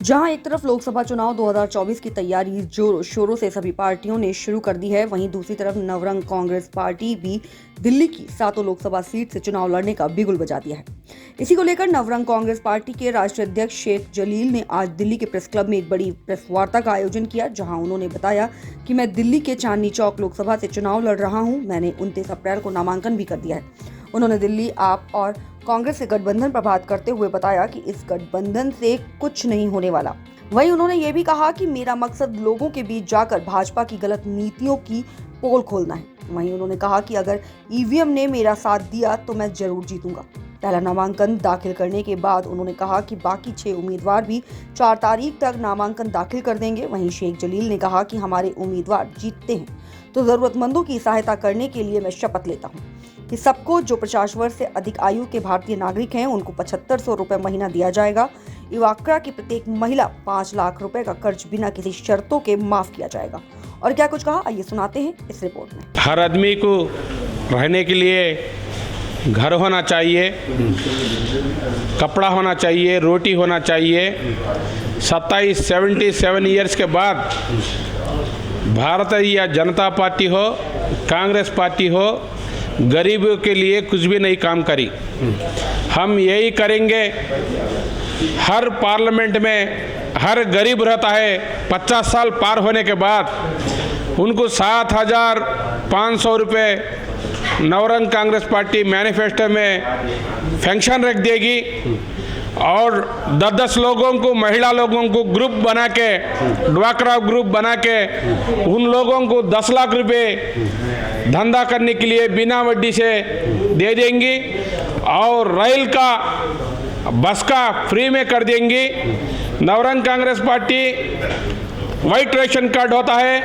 जहां एक तरफ लोकसभा चुनाव 2024 की तैयारी जोरों शोरों से सभी पार्टियों ने शुरू कर दी है, वहीं दूसरी तरफ नवरंग कांग्रेस पार्टी भी दिल्ली की 7 लोकसभा सीट से चुनाव लड़ने का बिगुल बजा दिया है। इसी को लेकर नवरंग कांग्रेस पार्टी के राष्ट्रीय अध्यक्ष शेख जलील ने आज दिल्ली के प्रेस क्लब में एक बड़ी प्रेस वार्ता का आयोजन किया, जहां उन्होंने बताया कि मैं दिल्ली के चांदनी चौक लोकसभा से चुनाव लड़ रहा हूं। मैंने 29 अप्रैल को नामांकन भी कर दिया है। उन्होंने दिल्ली आप और कांग्रेस से गठबंधन पर बात करते हुए बताया कि इस गठबंधन से कुछ नहीं होने वाला। वहीं उन्होंने ये भी कहा कि मेरा मकसद लोगों के बीच जाकर भाजपा की गलत नीतियों की पोल खोलना है। वहीं उन्होंने कहा कि अगर ईवीएम ने मेरा साथ दिया तो मैं जरूर जीतूंगा। पहला नामांकन दाखिल करने के बाद उन्होंने कहा कि बाकी 6 उम्मीदवार भी 4 तारीख तक नामांकन दाखिल कर देंगे। वहीं शेख जलील ने कहा कि हमारे उम्मीदवार जीतते हैं तो जरूरतमंदों की सहायता करने के लिए मैं शपथ लेता हूं कि सबको जो 50 वर्ष से अधिक आयु के भारतीय नागरिक हैं उनको 7500 रुपए महीना दिया जाएगा। इवाक्रा की प्रत्येक महिला 5 लाख रुपए का कर्ज बिना किसी शर्तों के माफ किया जाएगा। और क्या कुछ कहा, आइए सुनाते हैं इस रिपोर्ट में। हर आदमी को रहने के लिए घर होना चाहिए, कपड़ा होना चाहिए, रोटी होना चाहिए। 77 ईयर्स के बाद भारतीय जनता पार्टी हो, कांग्रेस पार्टी हो, गरीबों के लिए कुछ भी नहीं काम करी। हम यही करेंगे। हर पार्लियामेंट में हर गरीब रहता है, 50 साल पार होने के बाद उनको 7,500 रुपये नवरंग कांग्रेस पार्टी मैनिफेस्टो में फैंक्शन रख देगी और 10-10 लोगों को, महिला लोगों को ग्रुप बना के, ड्वाक्रा ग्रुप बना के उन लोगों को 10 लाख रुपए धंधा करने के लिए बिना वड्डी से दे देंगी और रेल का, बस का फ्री में कर देंगी। Navrang Congress party white ration card होता है,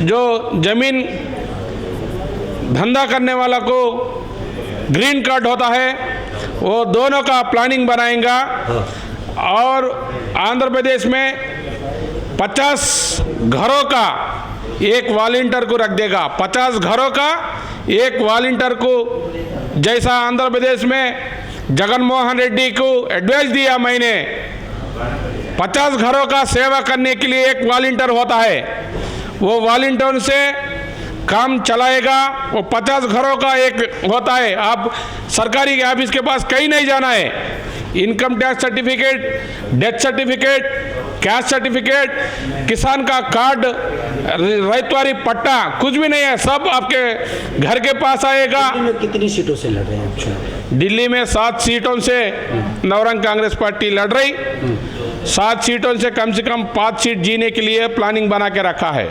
जो जमीन धंधा करने वाला को ग्रीन कार्ड होता है, वो दोनों का प्लानिंग बनाएगा। और आंध्र प्रदेश में 50 घरों का एक वॉलंटियर को रख देगा। 50 घरों का एक वॉलंटियर को, जैसा आंध्र प्रदेश में जगनमोहन रेड्डी को एडवाइस दिया मैंने, 50 घरों का सेवा करने के लिए एक वॉलंटियर होता है। वो वॉलंटियर से काम चलाएगा। वो 50 घरों का एक होता है। आप सरकारी ऑफिस के पास कहीं नहीं जाना है। Income tax certificate, death certificate, cash certificate, किसान का कार्ड, रैयतवारी पट्टा, कुछ भी नहीं है, सब आपके घर के पास आएगा। दिल्ली में कितनी सीटों से लड़ रहे हैं आप? दिल्ली में 7 सीटों से नवरंग कांग्रेस पार्टी लड़ रही। 7 सीटों से कम 5 सीट जीने के लिए प्लानिंग बना के रखा है।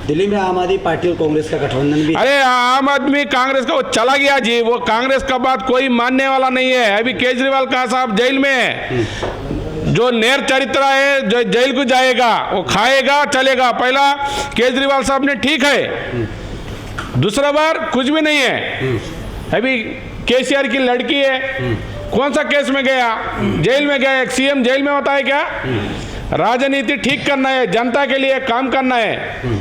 दिल्ली में आम आदमी पार्टी और कांग्रेस का गठबंधन भी। अरे आम आदमी कांग्रेस का वो चला गया जी, वो कांग्रेस का बात कोई मानने वाला नहीं है। अभी केजरीवाल का साहब जेल में है। जो नेर चरित्र है, जो जेल को जाएगा, वो खाएगा चलेगा। पहला केजरीवाल साहब ने ठीक है, दूसरा बार कुछ भी नहीं है। अभी केसीआर की लड़की है, कौन सा केस में गया, जेल में गया। एक सीएम जेल में होता है क्या? राजनीति ठीक करना है, जनता के लिए काम करना है,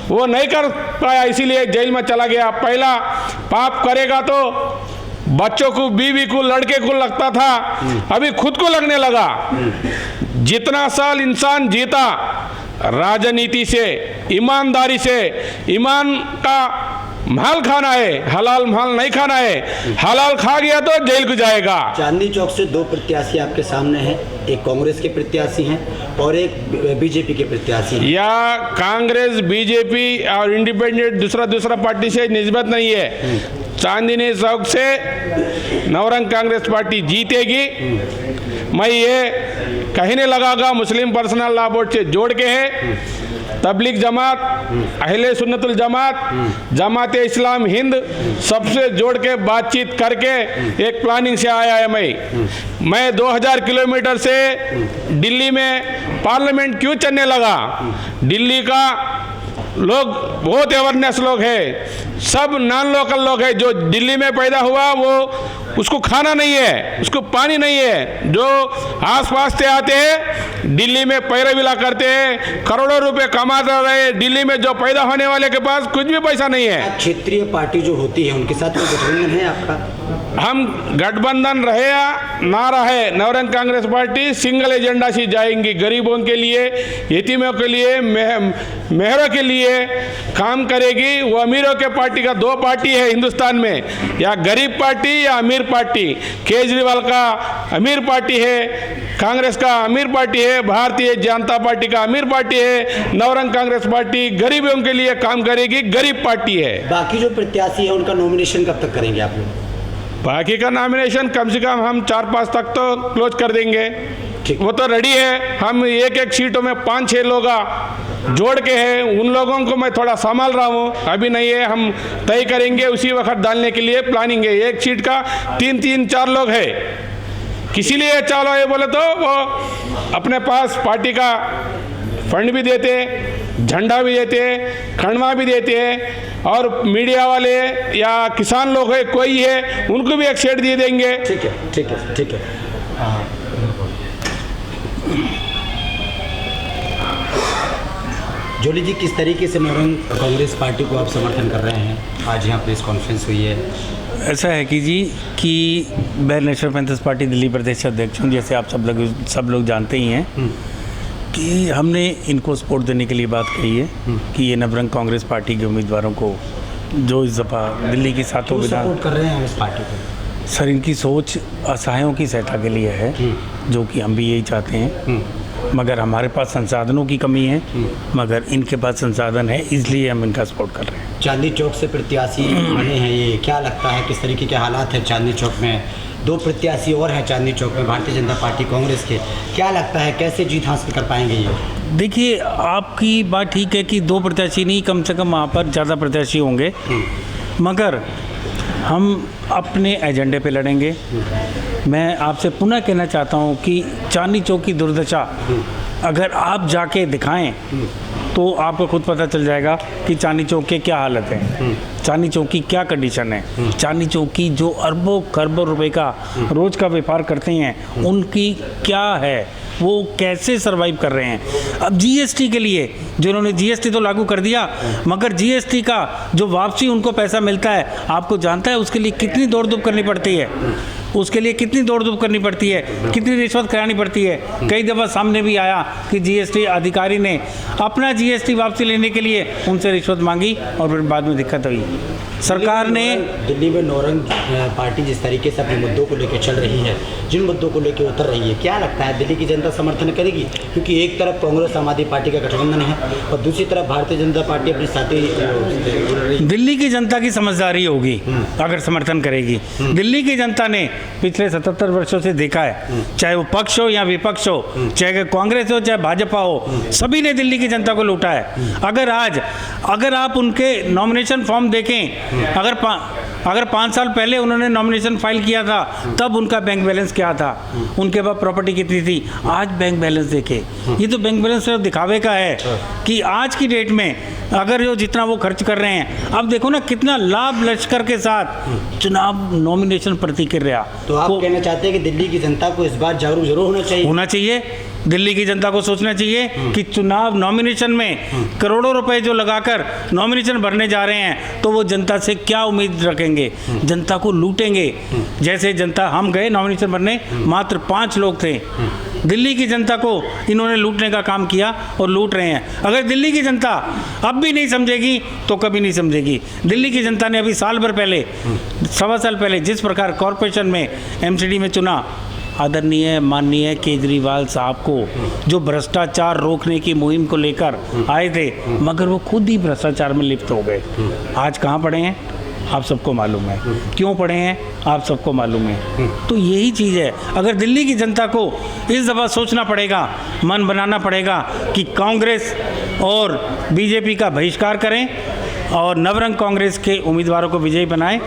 वो नहीं कर पाया, इसीलिए जेल में चला गया। पहला पाप करेगा तो बच्चों को, बीवी को, लड़के को लगता था, अभी खुद को लगने लगा। जितना साल इंसान जीता राजनीति से, ईमानदारी से, ईमान का माल खाना है, हलाल माल नहीं खाना है। हलाल खा गया तो जेल को जाएगा। चांदनी चौक से 2 प्रत्याशी आपके सामने हैं, एक कांग्रेस के प्रत्याशी हैं और एक बीजेपी के प्रत्याशी हैं। या कांग्रेस, बीजेपी और इंडिपेंडेंट दूसरा पार्टी से निस्बत नहीं है। चांदनी चौक से नवरंग कांग्रेस पार्टी जीतेगी। मैं ये कहने लगागा, मुस्लिम पर्सनल लॉ बोर्ड से जोड़ के है, तबलीग जमात, अहले सुन्नतुल जमात, जमात इस्लाम हिंद, सबसे जोड़ के बातचीत करके एक प्लानिंग से आया है। मैं 2000 किलोमीटर से दिल्ली में पार्लियामेंट क्यों चलने लगा? दिल्ली का लोग बहुत अवेयरनेस लोग हैं, सब नॉन लोकल लोग हैं। जो दिल्ली में पैदा हुआ वो उसको खाना नहीं है, उसको पानी नहीं है। जो आसपास से आते हैं दिल्ली में पैरविला करते हैं, करोड़ों रुपए कमाते रहे। दिल्ली में जो पैदा होने वाले के पास कुछ भी पैसा नहीं है। क्षेत्रीय पार्टी जो होती है उनके साथ कोई गठबंधन है आपका? हम गठबंधन रहे या ना रहे, Navrang Congress party single agenda से जाएंगी। गरीबों के लिए, यतीमों के लिए, मेहरों के लिए काम करेगी। वो अमीरों के पार्टी का दो पार्टी है हिंदुस्तान में, या गरीब पार्टी या अमीर पार्टी। केजरीवाल का अमीर पार्टी है, कांग्रेस का अमीर पार्टी है, भारतीय जनता पार्टी का अमीर पार्टी है। नवरंग कांग्रेस पार्टी गरीबों के लिए काम करेगी, गरीब पार्टी है। बाकी जो प्रत्याशी है उनका नॉमिनेशन कब तक करेंगे आप लोग? बाकी का नॉमिनेशन कम से कम हम 4-5 तक तो क्लोज कर देंगे। वो तो रेडी है। हम एक सीटों में 5-6 लोग जोड़ के हैं, उन लोगों को मैं थोड़ा संभाल रहा हूँ, अभी नहीं है। हम तय करेंगे उसी वक्त डालने के लिए प्लानिंग है। एक सीट का 3-4 लोग है, किसी लिए चालो ये बोले तो वो अपने पास पार्टी का फंड भी देते, झंडा भी देते, खंडवा भी देते हैं, और मीडिया वाले या किसान लोग है कोई है उनको भी एक शेड दे देंगे। ठीक है, ठीक है, ठीक है। जोली जी, किस तरीके से नवरंग कांग्रेस पार्टी को आप समर्थन कर रहे हैं? आज यहाँ प्रेस कॉन्फ्रेंस हुई है। ऐसा है कि मैं नेशनल पैंथर्स पार्टी दिल्ली प्रदेश अध्यक्ष हूँ। जैसे आप सब लोग जानते ही हैं कि हमने इनको सपोर्ट देने के लिए बात कही है कि ये नवरंग कांग्रेस पार्टी के उम्मीदवारों को जो इस दफ़ा दिल्ली की सातों सपोर्ट कर रहे हैं इस पार्टी को? सर, इनकी सोच असहायों की सहायता के लिए है, जो कि हम भी यही चाहते हैं। मगर हमारे पास संसाधनों की कमी है, मगर इनके पास संसाधन है, इसलिए हम इनका सपोर्ट कर रहे हैं। चांदनी चौक से प्रत्याशी बने हैं, ये क्या लगता है किस तरीके के हालात हैं चांदनी चौक में? 2 प्रत्याशी और हैं चांदनी चौक में भारतीय जनता पार्टी कांग्रेस के। क्या लगता है कैसे जीत हासिल कर पाएंगे ये? देखिए, आपकी बात ठीक है कि 2 प्रत्याशी नहीं, कम से कम वहाँ पर ज़्यादा प्रत्याशी होंगे, मगर हम अपने एजेंडे पे लड़ेंगे। मैं आपसे पुनः कहना चाहता हूँ कि चांदनी चौक की दुर्दशा अगर आप जाके दिखाएं तो आपको खुद पता चल जाएगा कि चांदनी चौक के क्या हालत है, चांदनी चौक की क्या कंडीशन है। चांदनी चौक की जो अरबों खरबों रुपए का रोज़ का व्यापार करते हैं, उनकी क्या है, वो कैसे सरवाइव कर रहे हैं। अब जीएसटी के लिए जिन्होंने जीएसटी तो लागू कर दिया, मगर जीएसटी का जो वापसी उनको पैसा मिलता है, आपको जानता है उसके लिए कितनी दौड़ धूप करनी पड़ती है, उसके लिए कितनी दौड़ धूप करनी पड़ती है, कितनी रिश्वत करानी पड़ती है। कई दफ़ा सामने भी आया कि जीएसटी अधिकारी ने अपना जीएसटी वापसी लेने के लिए उनसे रिश्वत मांगी और फिर बाद में दिक्कत हुई। सरकार ने दिल्ली में नवरंग पार्टी जिस तरीके से अपने मुद्दों को लेकर चल रही है, जिन मुद्दों को लेकर उतर रही है, क्या लगता है दिल्ली की जनता समर्थन करेगी? क्योंकि एक तरफ कांग्रेस आम आदमी पार्टी का गठबंधन है और दूसरी तरफ भारतीय जनता पार्टी अपनी साथी। दिल्ली की जनता की समझदारी होगी अगर समर्थन करेगी। दिल्ली की जनता ने पिछले 77 वर्षों से देखा है, चाहे वो पक्ष हो या विपक्ष हो, चाहे कांग्रेस हो चाहे भाजपा हो, सभी ने दिल्ली की जनता को लूटा है। अगर आप उनके नॉमिनेशन फॉर्म देखें, अगर 5 साल पहले उन्होंने नॉमिनेशन फाइल किया था तब उनका बैंक बैलेंस क्या था, उनके पास प्रॉपर्टी कितनी थी, आज बैंक बैलेंस देखे। ये तो बैंक बैलेंस सिर्फ दिखावे का है कि आज की डेट में अगर जो जितना वो खर्च कर रहे हैं, अब देखो ना कितना लाभ लश्कर के साथ चुनाव नॉमिनेशन प्रतिक्रिया। तो आप कहना चाहते हैं कि दिल्ली की जनता को इस बार जागरूक जरूर होना चाहिए। दिल्ली की जनता को सोचना चाहिए कि चुनाव नॉमिनेशन में करोड़ों रुपए जो लगाकर नॉमिनेशन भरने जा रहे हैं, तो वो जनता से क्या उम्मीद रखेंगे, जनता को लूटेंगे। जैसे जनता, हम गए नॉमिनेशन भरने, मात्र 5 लोग थे, दिल्ली की जनता को इन्होंने लूटने का काम किया और लूट रहे हैं। अगर दिल्ली की जनता अब भी नहीं समझेगी तो कभी नहीं समझेगी। दिल्ली की जनता ने अभी साल भर पहले, 1.25 साल पहले जिस प्रकार कॉरपोरेशन में एमसीडी में चुना, आदरणीय माननीय केजरीवाल साहब को जो भ्रष्टाचार रोकने की मुहिम को लेकर आए थे, मगर वो खुद ही भ्रष्टाचार में लिप्त हो गए। आज कहाँ पड़े हैं आप सबको मालूम है, क्यों पड़े हैं आप सबको मालूम है। तो यही चीज़ है, अगर दिल्ली की जनता को इस दफ़ा सोचना पड़ेगा, मन बनाना पड़ेगा कि कांग्रेस और बीजेपी का बहिष्कार करें और नवरंग कांग्रेस के उम्मीदवारों को विजयी बनाएं।